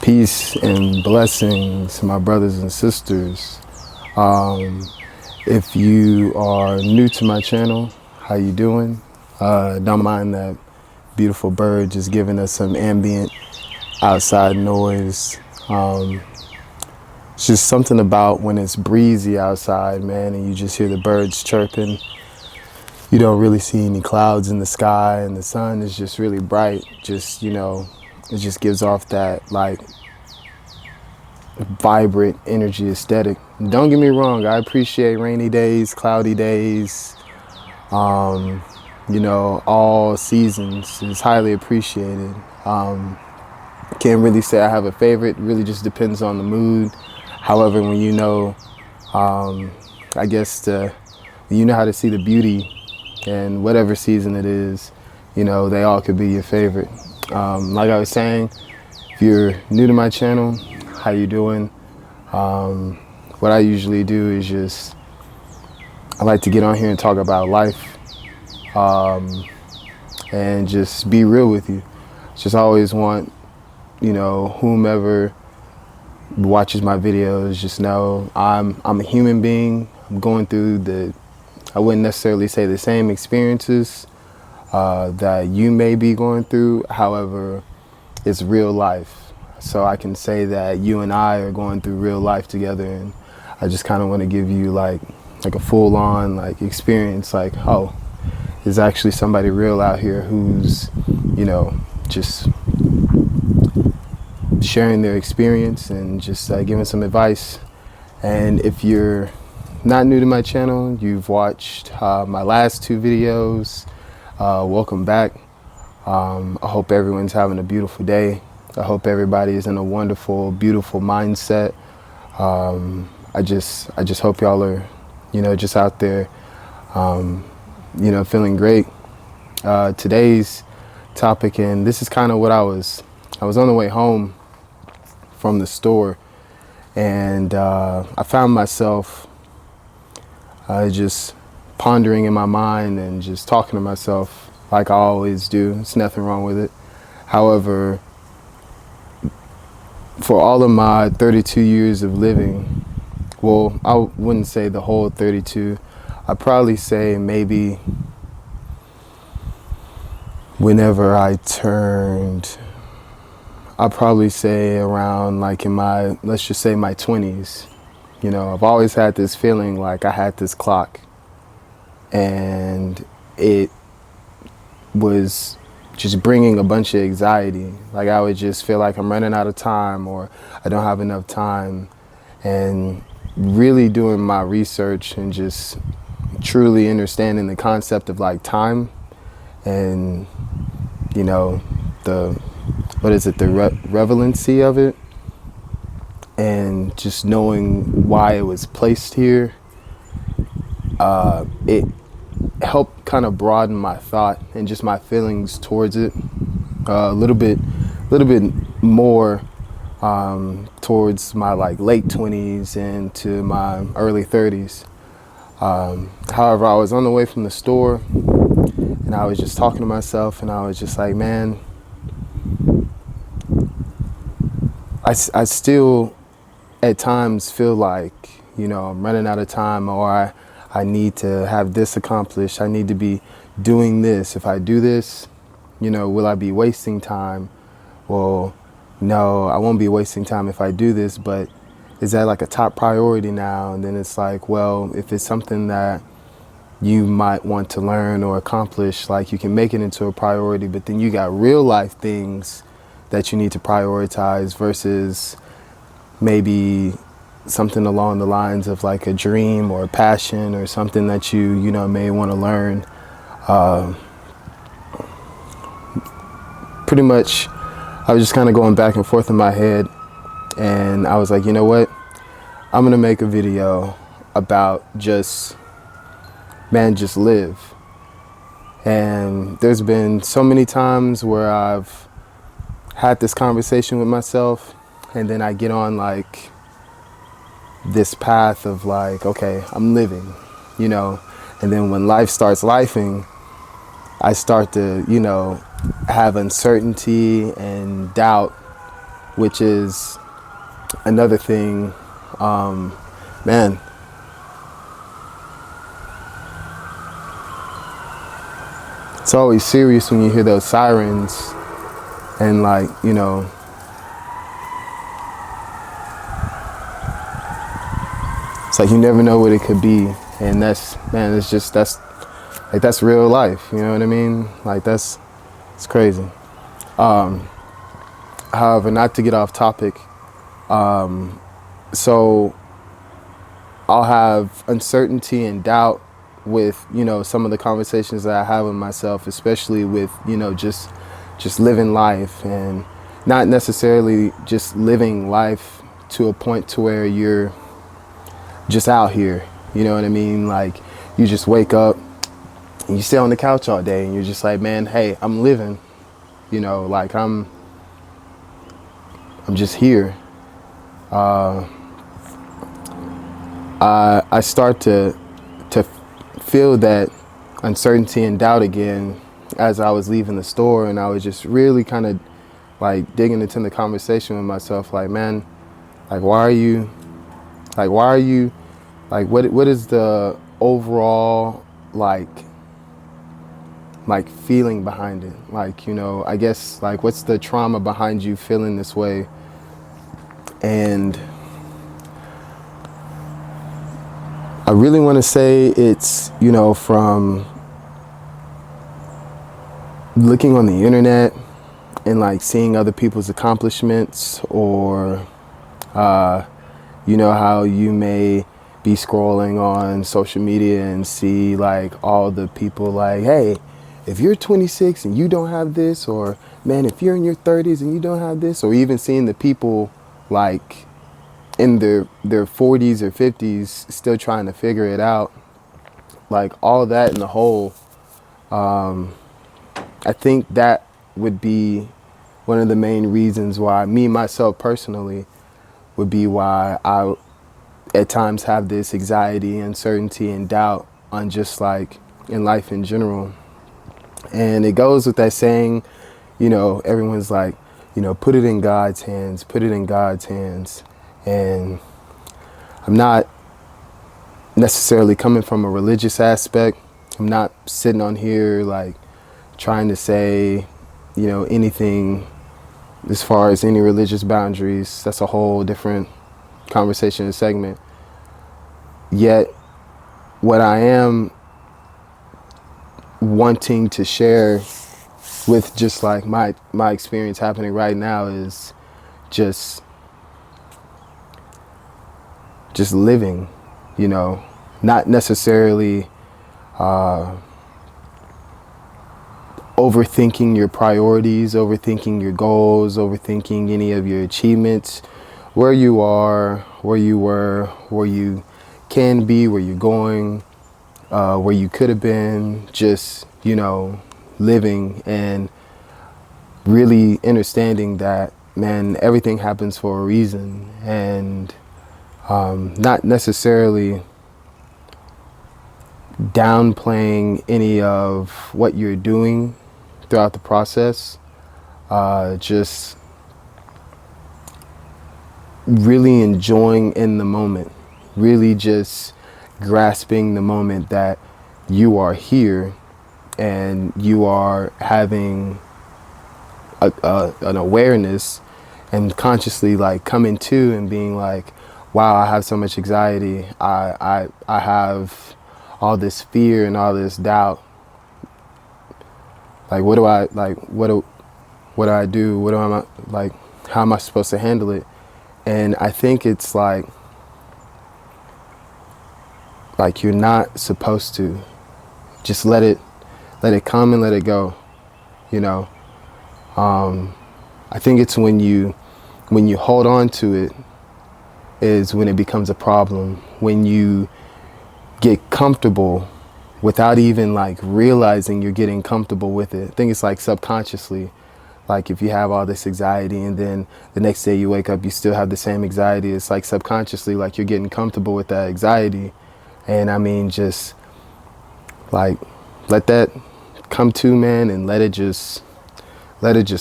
Peace and blessings, my brothers and sisters. If you are new to my channel, how you doing? Don't mind that beautiful bird just giving us some ambient outside noise. It's just something about when it's breezy outside, man, and you just hear the birds chirping. You don't really see any clouds in the sky, and the sun is just really bright. Just, it just gives off that like vibrant energy aesthetic. Don't get me wrong, I appreciate rainy days, cloudy days, all seasons is highly appreciated. Can't really say I have a favorite, really just depends on the mood. However, when I guess you know how to see the beauty in whatever season it is, they all could be your favorite. Like I was saying, if you're new to my channel, how you doing? What I usually do is I like to get on here and talk about life, and just be real with you. Just always want, whomever watches my videos, just know I'm a human being. I'm going through I wouldn't necessarily say the same experiences that you may be going through. However, it's real life. So I can say that you and I are going through real life together, and I just kind of want to give you like a full-on experience, oh, there's actually somebody real out here who's, just sharing their experience and just giving some advice. And if you're not new to my channel, you've watched my last two videos, welcome back. I hope everyone's having a beautiful day. I hope everybody is in a wonderful, beautiful mindset. I just hope y'all are, just out there, feeling great. Today's topic, and this is kind of what I was on the way home from the store, and I found myself just pondering in my mind and just talking to myself like I always do. There's nothing wrong with it. However, for all of my 32 years of living, well, I wouldn't say the whole 32. I'd probably say maybe whenever I turned, I'd probably say around in my, let's just say my 20s. I've always had this feeling like I had this clock, and it was just bringing a bunch of anxiety. Like I would just feel like I'm running out of time, or I don't have enough time. And really doing my research and just truly understanding the concept of time, and the relevancy of it, and just knowing why it was placed here, it helped kind of broaden my thought and just my feelings towards it a little bit more, towards my late 20s and to my early 30s. However, I was on the way from the store, and I was just talking to myself, and I was just like, man, I still at times feel like, I'm running out of time, or I need to have this accomplished. I need to be doing this. If I do this, will I be wasting time? Well, no, I won't be wasting time if I do this, but is that a top priority now? And then it's well, if it's something that you might want to learn or accomplish, you can make it into a priority, but then you got real life things that you need to prioritize versus maybe something along the lines of a dream or a passion or something that you may want to learn. Pretty much, I was just kind of going back and forth in my head, and I was like, you know what? I'm gonna make a video about just live. And there's been so many times where I've had this conversation with myself, and then I get on this path of okay, I'm living, and then when life starts lifing, I start to, have uncertainty and doubt which is another thing. Man, it's always serious when you hear those sirens and like, it's like you never know what it could be. And that's, man, that's real life. You know what I mean? Like it's crazy. However, not to get off topic. So I'll have uncertainty and doubt with, some of the conversations that I have with myself, especially with, just living life, and not necessarily just living life to a point to where you're just out here. You know what I mean? Like you just wake up and you sit on the couch all day and you're just like, man, hey, I'm living, like I'm just here. I start to feel that uncertainty and doubt again as I was leaving the store, and I was just really kind of like digging into the conversation with myself, like, man, like why are you what is the overall like feeling behind it? Like, I guess like what's the trauma behind you feeling this way? And I really want to say it's, from looking on the internet and like seeing other people's accomplishments, or, how you may be scrolling on social media and see like all the people like, hey, if you're 26 and you don't have this, or man, if you're in your 30s and you don't have this, or even seeing the people like in their 40s or 50s still trying to figure it out, like all that in the whole, I think that would be one of the main reasons why me, myself personally, would be why I at times have this anxiety, uncertainty, and doubt on just like in life in general. And it goes with that saying, everyone's like, put it in God's hands, put it in God's hands. And I'm not necessarily coming from a religious aspect. I'm not sitting on here like trying to say, anything as far as any religious boundaries. That's a whole different conversation and segment. Yet, what I am wanting to share with just like my experience happening right now is just living, not necessarily overthinking your priorities, overthinking your goals, overthinking any of your achievements, where you are, where you were, where you can be, where you're going, where you could have been, just, living and really understanding that, man, everything happens for a reason, and not necessarily downplaying any of what you're doing throughout the process, just really enjoying in the moment, really just grasping the moment that you are here and you are having an awareness and consciously like coming to and being like, wow, I have so much anxiety. I have all this fear and all this doubt. Like, what do I do? What am I like? How am I supposed to handle it? And I think it's like you're not supposed to just let it come and let it go. I think it's when you hold on to it is when it becomes a problem. When you get comfortable without even like realizing you're getting comfortable with it. I think it's like subconsciously, like if you have all this anxiety and then the next day you wake up, you still have the same anxiety. It's like subconsciously, like you're getting comfortable with that anxiety. And I mean, just like, let that come to, man, and let it just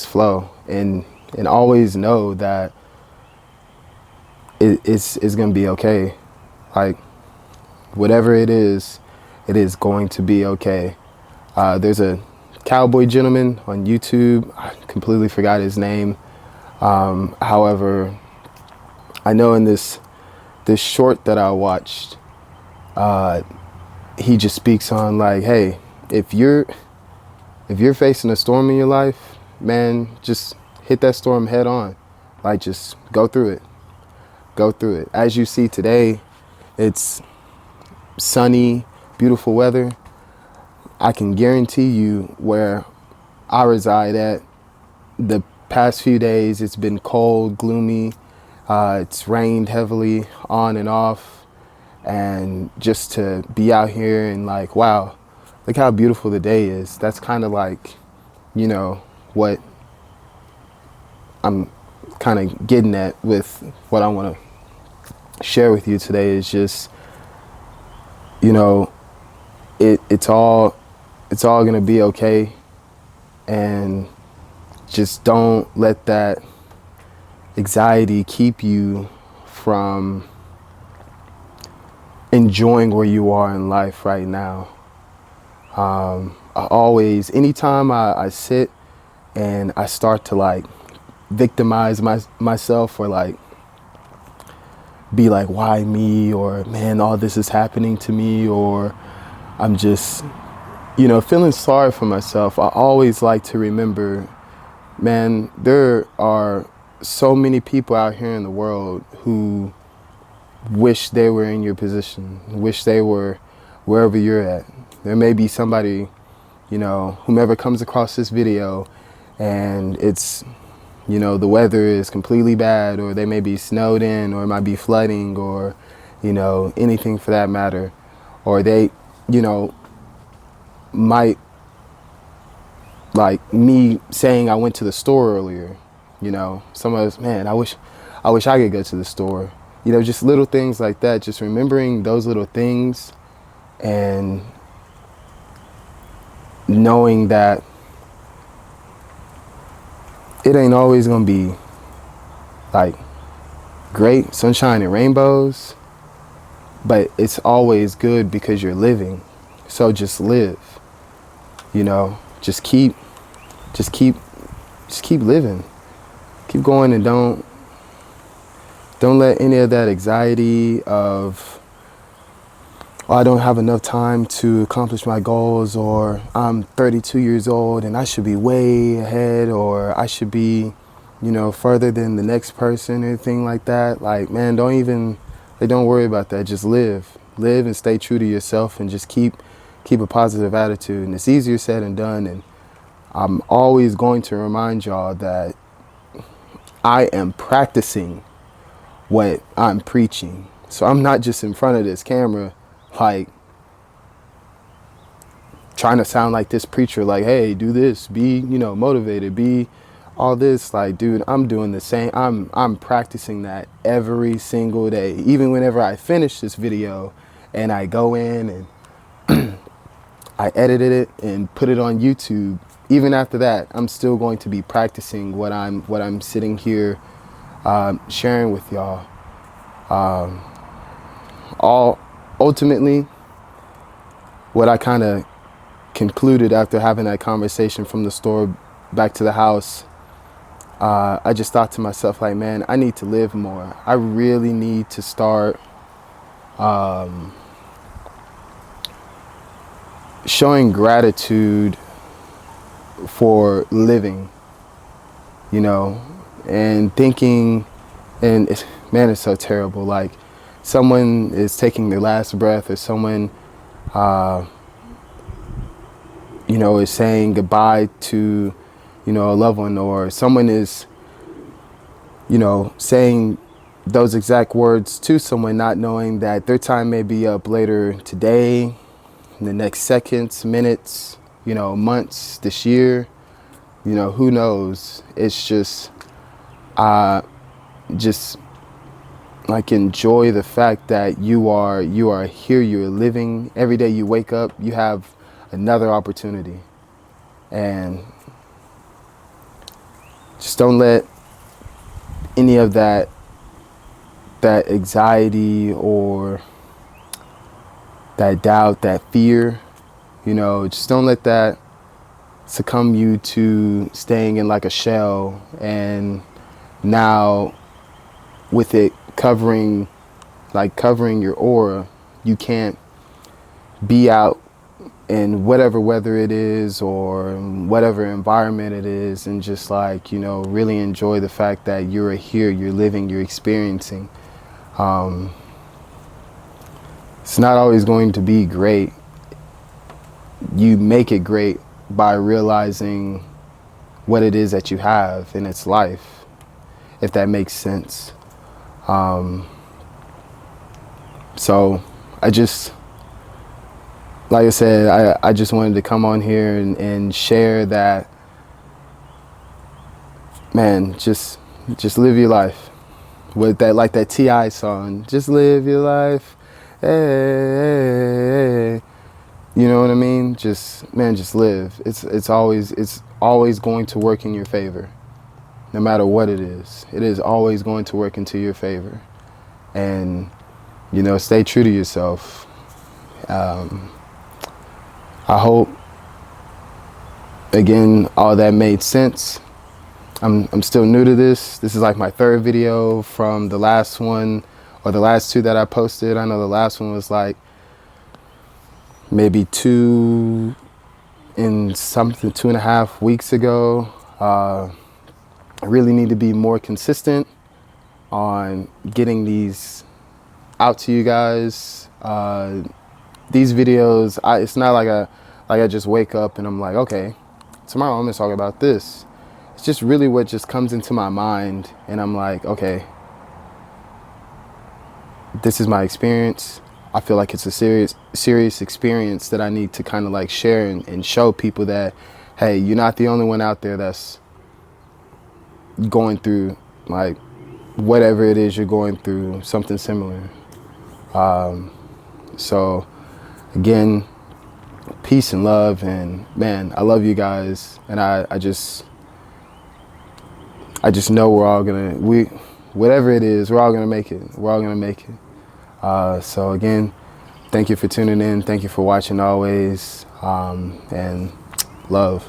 flow. And and always know that it's going to be okay. Like, whatever it is going to be okay. There's a cowboy gentleman on YouTube. I completely forgot his name. However, I know in this short that I watched, he just speaks on like, hey, if you're facing a storm in your life, man, just hit that storm head on. Like, just go through it. Go through it. As you see today, it's sunny, beautiful weather. I can guarantee you where I reside at, the past few days, it's been cold, gloomy. It's rained heavily on and off. And just to be out here and like, wow, look how beautiful the day is. That's kind of like, you know, what I'm kind of getting at with what I want to share with you today is just, you know, it's all going to be okay. And just don't let that anxiety keep you from enjoying where you are in life right now. Anytime I sit and I start to like victimize myself or like be like, why me? Or man, all this is happening to me, or I'm just, you know, feeling sorry for myself. I always like to remember, man, there are so many people out here in the world who wish they were in your position, wish they were wherever you're at. There may be somebody, you know, whomever comes across this video and it's, you know, the weather is completely bad, or they may be snowed in, or it might be flooding, or, you know, anything for that matter. Or they, you know, might, like me saying I went to the store earlier, you know, some of us, man, I wish I could go to the store. You know, just little things like that, just remembering those little things and knowing that it ain't always gonna be like great sunshine and rainbows, but it's always good because you're living. So just live, you know, just keep living, keep going, and don't let any of that anxiety of, oh, I don't have enough time to accomplish my goals, or I'm 32 years old and I should be way ahead, or I should be, you know, further than the next person, or anything like that. Like, man, don't worry about that. Just live and stay true to yourself, and just keep a positive attitude. And it's easier said than done. And I'm always going to remind y'all that I am practicing what I'm preaching. So I'm not just in front of this camera, like trying to sound like this preacher, like, hey, do this, be, you know, motivated, be all this. Like, dude, I'm doing the same. I'm practicing that every single day. Even whenever I finish this video and I go in and I edited it and put it on YouTube, even after that, I'm still going to be practicing what I'm sitting here sharing with y'all. Ultimately, what I kind of concluded after having that conversation from the store back to the house, I just thought to myself, like, man, I need to live more. I really need to start showing gratitude for living, you know, and thinking, and man, it's so terrible. Like, someone is taking their last breath, or someone, you know, is saying goodbye to, you know, a loved one, or someone is, you know, saying those exact words to someone, not knowing that their time may be up later today, in the next seconds, minutes, you know, months, this year, you know, who knows? It's just, just like, enjoy the fact that you are here, you're living. Every day you wake up, you have another opportunity. And just don't let any of that anxiety or that doubt, that fear, just don't let that succumb you to staying in like a shell. And now with it covering your aura, you can't be out in whatever weather it is or whatever environment it is, and just really enjoy the fact that you're here, you're living, you're experiencing. It's not always going to be great. You make it great by realizing what it is that you have in its life, if that makes sense. So like I said, I just wanted to come on here and share that, man, just live your life. With that, like that T.I. song, just live your life. Hey, hey, hey. You know what I mean? Just live. It's always going to work in your favor. No matter what it is always going to work into your favor. And, stay true to yourself. I hope, again, all that made sense. I'm still new to this. This is like my third video from the last one, or the last two that I posted. I know the last one was like maybe 2.5 weeks ago. I really need to be more consistent on getting these out to you guys. These videos, it's not like I just wake up and I'm like, okay, tomorrow I'm gonna talk about this. It's just really what just comes into my mind, and I'm like, okay, this is my experience. I feel like it's a serious experience that I need to kind of like share and show people that, hey, you're not the only one out there that's going through like whatever it is you're going through, something similar. So again, peace and love, and man, I love you guys, and I just know whatever it is, we're all gonna make it. We're all gonna make it. So again, thank you for tuning in. Thank you for watching always, and love.